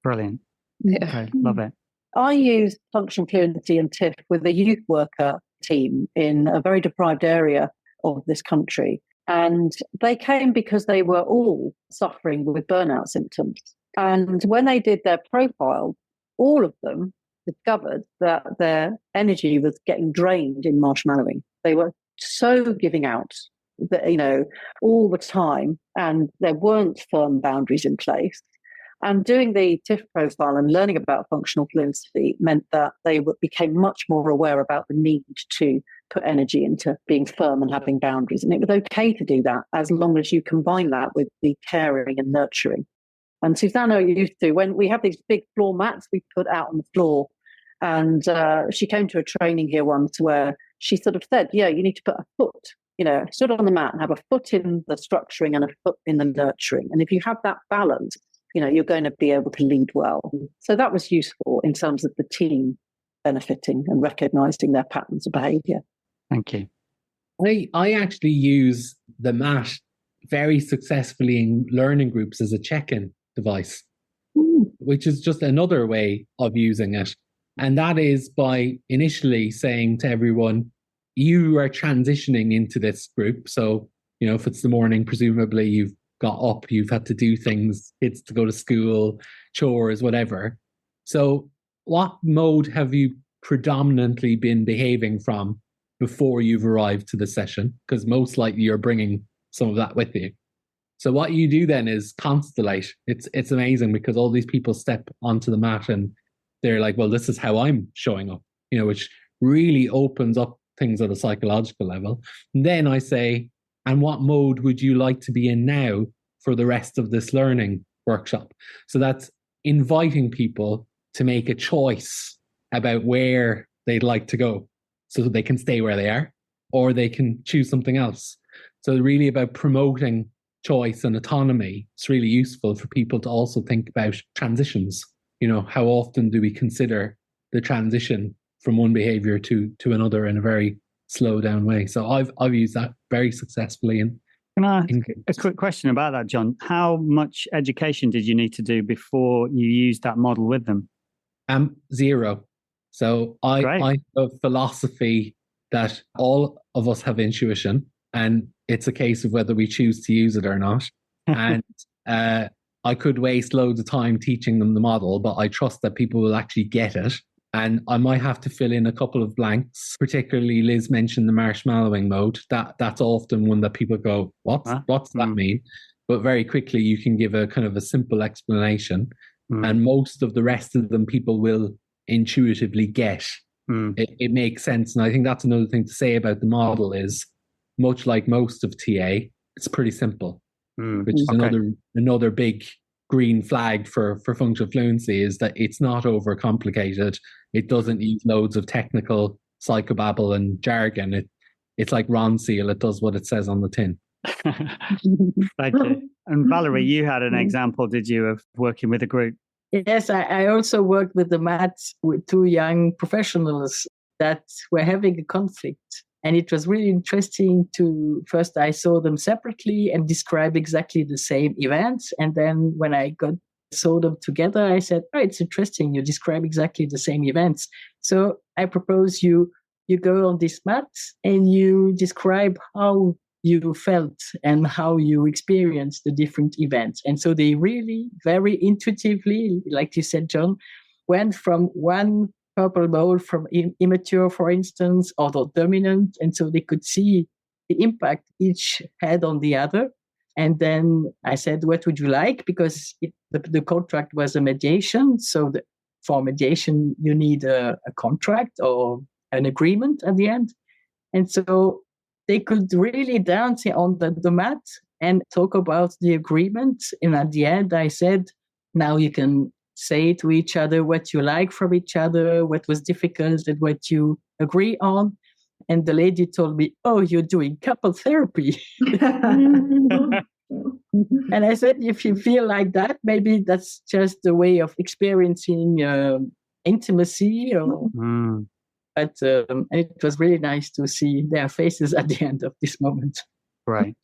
Brilliant. Yeah. Okay, love it. I use functional fluency and TIFF with a youth worker team in a very deprived area of this country. And they came because they were all suffering with burnout symptoms. And when they did their profile, all of them discovered that their energy was getting drained in marshmallowing. They were so giving out that, all the time, and there weren't firm boundaries in place. And doing the TIFF profile and learning about functional fluency meant that they became much more aware about the need to put energy into being firm and having boundaries. And it was okay to do that as long as you combine that with the caring and nurturing. And Susanna used to, when we have these big floor mats we put out on the floor, and she came to a training here once where she sort of said, you need to put a foot, stood on the mat and have a foot in the structuring and a foot in the nurturing. And if you have that balance, you're going to be able to lead well. So that was useful in terms of the team benefiting and recognizing their patterns of behavior. Thank you. I actually use the mat very successfully in learning groups as a check-in device, which is just another way of using it. And that is by initially saying to everyone, you are transitioning into this group. So, if it's the morning, presumably you've got up, you've had to do things, kids to go to school, chores, whatever. So what mode have you predominantly been behaving from before you've arrived to the session? Because most likely you're bringing some of that with you. So what you do then is constellate. It's amazing because all these people step onto the mat and they're like, well, this is how I'm showing up, which really opens up things at a psychological level. And then I say, and what mode would you like to be in now for the rest of this learning workshop. So that's inviting people to make a choice about where they'd like to go so that they can stay where they are, or they can choose something else. So really about promoting choice and autonomy. It's really useful for people to also think about transitions. You know, how often do we consider the transition from one behavior to another in a very slow down way? So I've used that very successfully. And can I ask a quick question about that, John? How much education did you need to do before you used that model with them? Zero. So I have a philosophy that all of us have intuition, and it's a case of whether we choose to use it or not. And I could waste loads of time teaching them the model, but I trust that people will actually get it. And I might have to fill in a couple of blanks. Particularly, Liz mentioned the marshmallowing mode. That's often one that people go, what's that mean? But very quickly, you can give a kind of a simple explanation. And most of the rest of them, people will intuitively get. It makes sense. And I think that's another thing to say about the model is, much like most of TA, it's pretty simple, which is another big green flag for functional fluency, is that it's not overcomplicated. It doesn't use loads of technical psychobabble and jargon. It's like Ron Seal. It does what it says on the tin. Thank you. And Valerie, you had an example, did you, of working with a group? Yes, I also worked with the maths with two young professionals that were having a conflict. And it was really interesting first I saw them separately and describe exactly the same events. And then when I saw them together, I said, oh, it's interesting. You describe exactly the same events. So I propose you go on this maths and you describe how you felt and how you experienced the different events. And so they really very intuitively, like you said, John, went from one purple mode from immature, for instance, or the dominant. And so they could see the impact each had on the other. And then I said, what would you like? Because the contract was a mediation. So for mediation, you need a contract or an agreement at the end. And so they could really dance on the mat and talk about the agreement. And at the end, I said, now you can say to each other what you like from each other, what was difficult and what you agree on. And the lady told me, oh, you're doing couple therapy. And I said, if you feel like that, maybe that's just a way of experiencing intimacy. But and it was really nice to see their faces at the end of this moment. Right.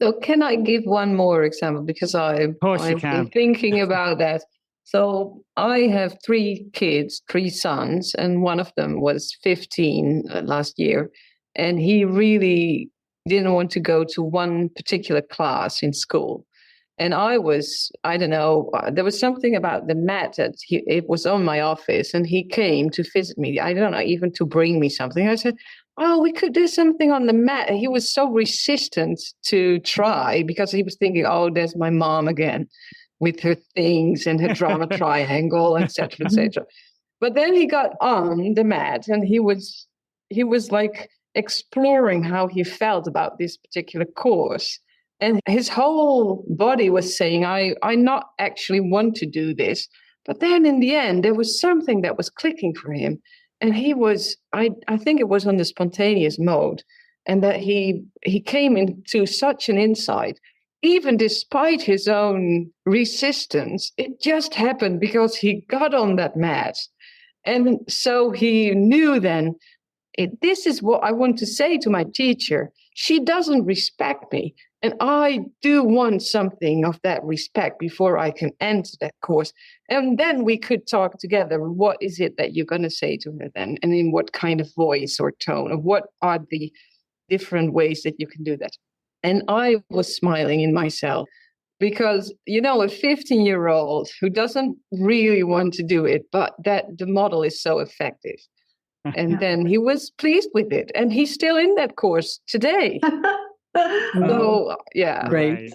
So can I give one more example? Because I've been thinking about that. So I have 3 kids, 3 sons, and one of them was 15 last year. And he really didn't want to go to one particular class in school. And I don't know, there was something about the mat that it was on my office, and he came to visit me. I don't know, even to bring me something. I said, oh, we could do something on the mat. And he was so resistant to try because he was thinking, oh, there's my mom again with her things and her drama triangle, etc., etc. But then he got on the mat and he was like exploring how he felt about this particular course. And his whole body was saying, I not actually want to do this. But then in the end, there was something that was clicking for him. And he was, I think it was on the spontaneous mode. And that he came into such an insight, even despite his own resistance. It just happened because he got on that mat. And so he knew then, this is what I want to say to my teacher. She doesn't respect me. And I do want something of that respect before I can enter that course. And then we could talk together. What is it that you're going to say to her then? And in what kind of voice or tone? Or what are the different ways that you can do that? And I was smiling in myself because, a 15-year-old who doesn't really want to do it, but that the model is so effective. And then he was pleased with it. And he's still in that course today. So, yeah. Great.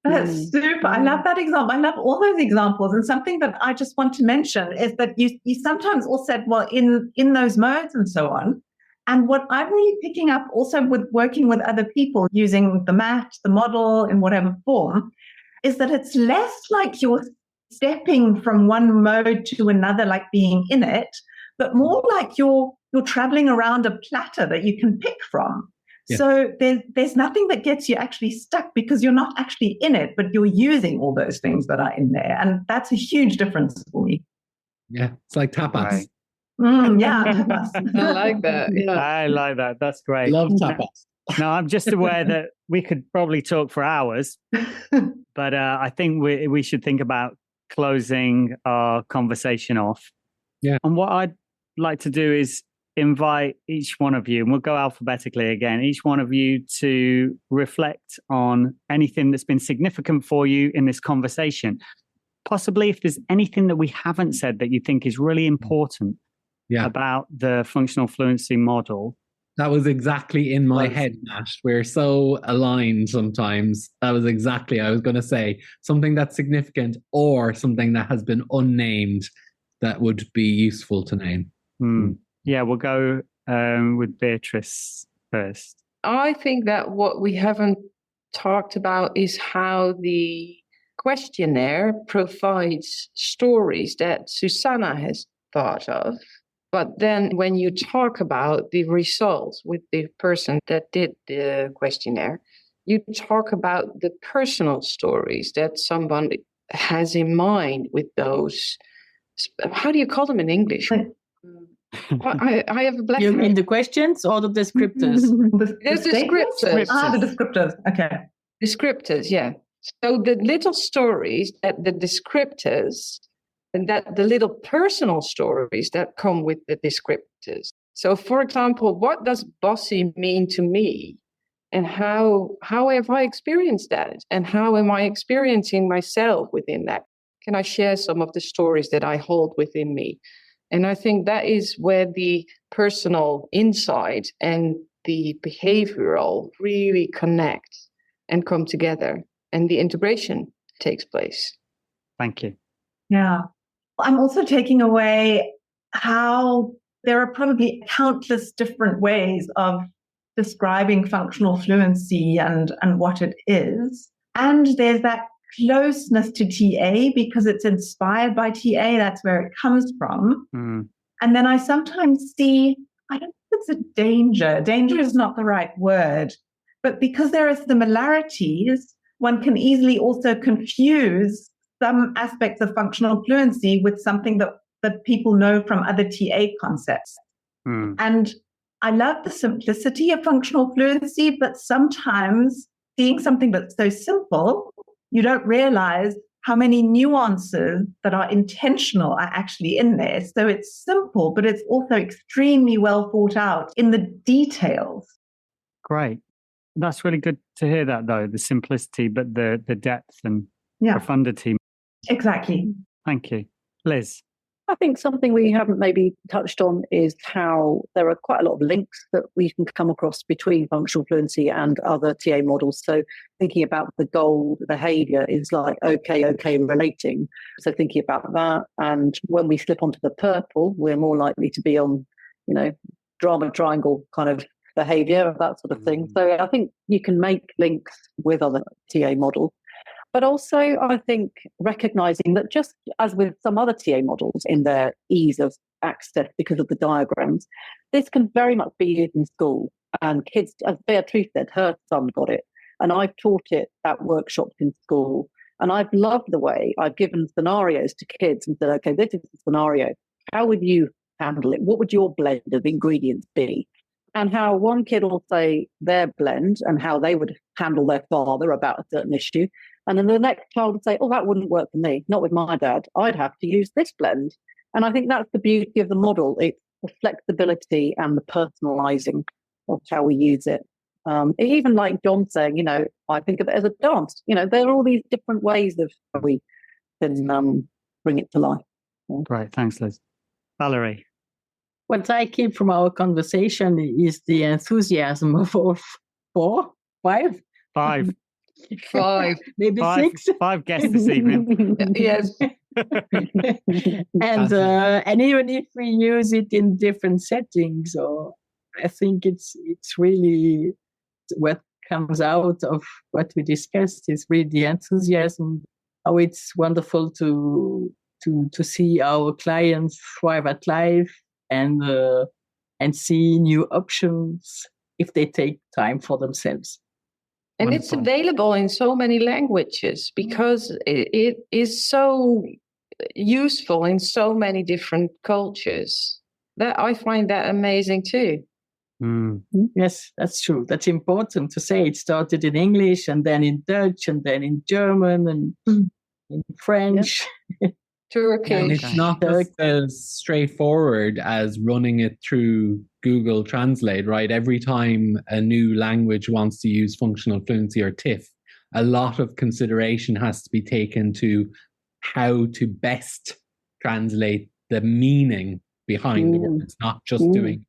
That's super. I love that example. I love all those examples. And something that I just want to mention is that you sometimes all said, well, in those modes and so on, And what I'm really picking up also with working with other people using the mat, the model in whatever form, is that it's less like you're stepping from one mode to another, like being in it, but more like you're traveling around a platter that you can pick from. Yeah. So there's nothing that gets you actually stuck because you're not actually in it, but you're using all those things that are in there. And that's a huge difference for me. Yeah, it's like tapas. Right. Yeah, tapas. I like that. Yeah. I like that. That's great. Love tapas. No, I'm just aware that we could probably talk for hours, but I think we should think about closing our conversation off. Yeah. And what I'd like to do is invite each one of you, and we'll go alphabetically again, each one of you to reflect on anything that's been significant for you in this conversation. Possibly if there's anything that we haven't said that you think is really important about the functional fluency model. That was exactly in my head, Matt. We're so aligned sometimes. That was exactly, I was going to say, something that's significant or something that has been unnamed that would be useful to name. Yeah, we'll go with Beatrice first. I think that what we haven't talked about is how the questionnaire provides stories that Susanna has thought of. But then when you talk about the results with the person that did the questionnaire, you talk about the personal stories that someone has in mind with those. How do you call them in English? I have a black. You mean the questions or the descriptors? The descriptors. The descriptors. Okay. Descriptors, yeah. So the little stories that the descriptors and that the little personal stories that come with the descriptors. So, for example, what does bossy mean to me? And how have I experienced that? And how am I experiencing myself within that? Can I share some of the stories that I hold within me? And I think that is where the personal insight and the behavioral really connect and come together, and the integration takes place. Thank you. Yeah. I'm also taking away how there are probably countless different ways of describing functional fluency and what it is. And there's that closeness to TA because it's inspired by TA. That's where it comes from. And then I sometimes see, I don't think it's a danger. Danger is not the right word. But because there are similarities, one can easily also confuse some aspects of functional fluency with something that people know from other TA concepts. And I love the simplicity of functional fluency, but sometimes seeing something that's so simple, you don't realize how many nuances that are intentional are actually in there. So it's simple, but it's also extremely well thought out in the details. Great. That's really good to hear that, though, the simplicity, but the depth and profundity. Exactly. Thank you. Liz? I think something we haven't maybe touched on is how there are quite a lot of links that we can come across between functional fluency and other TA models. So thinking about the goal, the behaviour is like, okay, relating. So thinking about that. And when we slip onto the purple, we're more likely to be on, drama triangle kind of behaviour, that sort of thing. So I think you can make links with other TA models. But also, I think recognising that just as with some other TA models in their ease of access because of the diagrams, this can very much be used in school. And kids, as Beatrice said, her son got it. And I've taught it at workshops in school. And I've loved the way I've given scenarios to kids and said, okay, this is the scenario. How would you handle it? What would your blend of ingredients be? And how one kid will say their blend and how they would handle their father about a certain issue. And then the next child would say, oh, that wouldn't work for me. Not with my dad. I'd have to use this blend. And I think that's the beauty of the model. It's the flexibility and the personalising of how we use it. Even like John saying, I think of it as a dance. There are all these different ways of how we can bring it to life. Great. Thanks, Liz. Valerie? What I keep from our conversation is the enthusiasm of all 4, 5? 5. 5. Maybe 6. 5 guests this evening. Yes. And even if we use it in different settings or I think it's really what comes out of what we discussed is really the enthusiasm. How it's wonderful to see our clients thrive at life and see new options if they take time for themselves. And Wonderful. it's available in so many languages because it is so useful in so many different cultures. That I find that amazing too. Mm. Yes, that's true. That's important to say. It started in English and then in Dutch and then in German and in French. Turkish. And it's not just as straightforward as running it through Google Translate, right? Every time a new language wants to use functional fluency or TIFF, a lot of consideration has to be taken to how to best translate the meaning behind the words, not just doing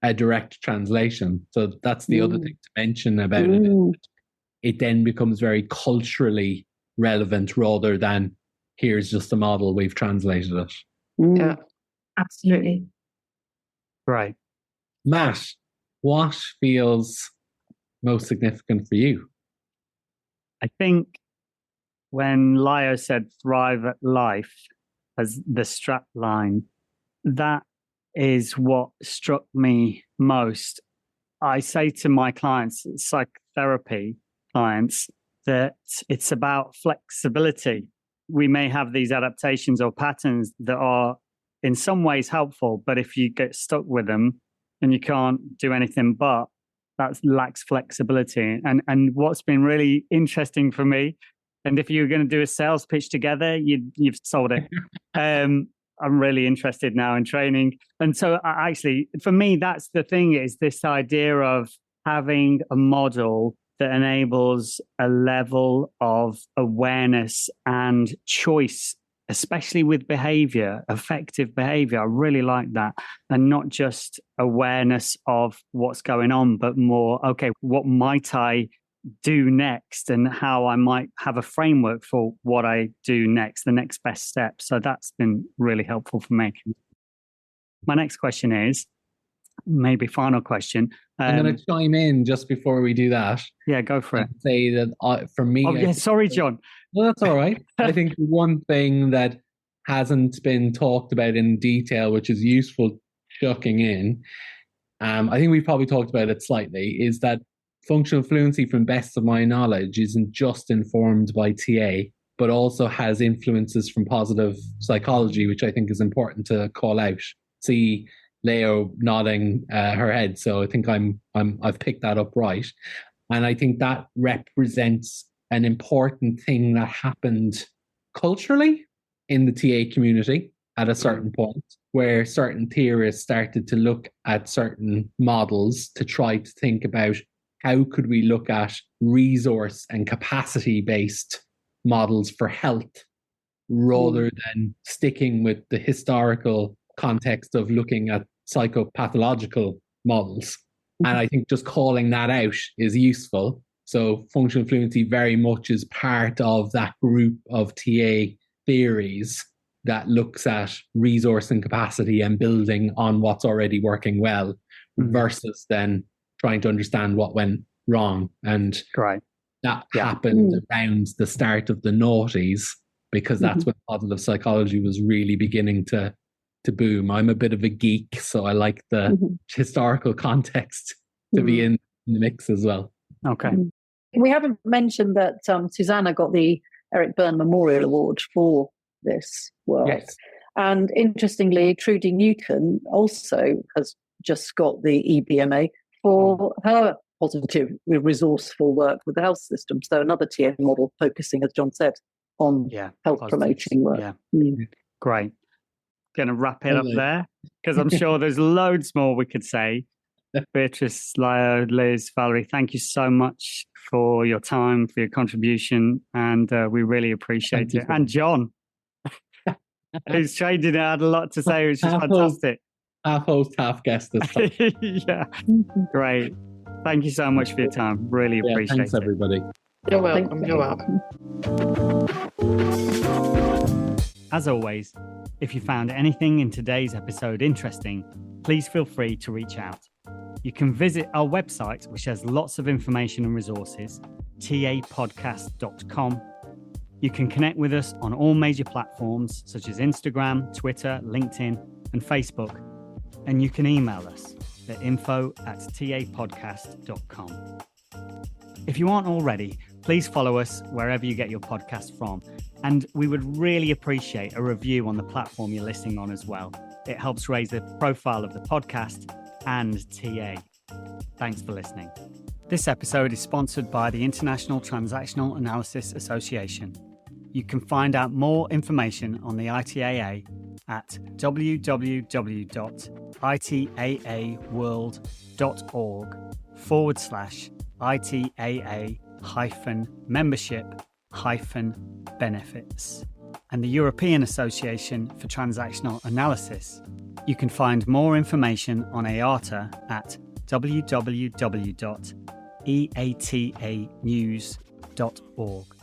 a direct translation. So that's the other thing to mention about it. It then becomes very culturally relevant rather than here's just a model, we've translated it. Yeah, Absolutely. Right. Matt, what feels most significant for you? I think when Layo said thrive at life as the strap line, that is what struck me most. I say to my clients, psychotherapy clients, that it's about flexibility. We may have these adaptations or patterns that are in some ways helpful, but if you get stuck with them and you can't do anything but, that lacks flexibility. And what's been really interesting for me, and if you were going to do a sales pitch together, you've sold it. I'm really interested now in training. And so actually, for me, that's the thing, is this idea of having a model that enables a level of awareness and choice, especially with behavior, effective behavior. I really like that. And not just awareness of what's going on, but more, okay, what might I do next and how I might have a framework for what I do next, the next best step. So that's been really helpful for me. My next question is, maybe final question. I'm going to chime in just before we do that. Yeah, go for it. Say that for me... Oh, yeah, sorry, John. No, that's all right. I think one thing that hasn't been talked about in detail, which is useful chucking in, I think we've probably talked about it slightly, is that functional fluency, from best of my knowledge, isn't just informed by TA, but also has influences from positive psychology, which I think is important to call out. See Layo nodding her head, so I think I've picked that up right, and I think that represents an important thing that happened culturally in the TA community at a certain point, where certain theorists started to look at certain models to try to think about how could we look at resource and capacity-based models for health rather than sticking with the historical context of looking at psychopathological models. And I think just calling that out is useful. So functional fluency very much is part of that group of TA theories that looks at resource and capacity and building on what's already working well versus then trying to understand what went wrong. And that happened around the start of the noughties, because that's when positive psychology was really beginning to boom. I'm a bit of a geek, so I like the historical context to be in the mix as well. Okay. We haven't mentioned that Susanna got the Eric Byrne Memorial Award for this work. Yes. And interestingly, Trudy Newton also has just got the EBMA for her positive, resourceful work with the health system. So another TA model focusing, as John said, on health promoting work. Yeah. Great. Going to wrap it up there, because I'm sure there's loads more we could say. Beatrice, Layo, Liz, Valerie, thank you so much for your time, for your contribution, and we really appreciate it. And John, who's trained in it, had a lot to say, which is fantastic. Half host, half guest this time. Yeah, great. Thank you so much for your time. Really appreciate thanks, it. everybody. You're welcome. You're welcome. As always, if you found anything in today's episode interesting, please feel free to reach out. You can visit our website, which has lots of information and resources, tapodcast.com. You can connect with us on all major platforms such as Instagram, Twitter, LinkedIn, and Facebook. And you can email us at info@tapodcast.com. If you aren't already, please follow us wherever you get your podcast from. And we would really appreciate a review on the platform you're listening on as well. It helps raise the profile of the podcast and TA. Thanks for listening. This episode is sponsored by the International Transactional Analysis Association. You can find out more information on the ITAA at www.ITAA-membership-benefits and the European Association for Transactional Analysis. You can find more information on EATA at www.eatanews.org.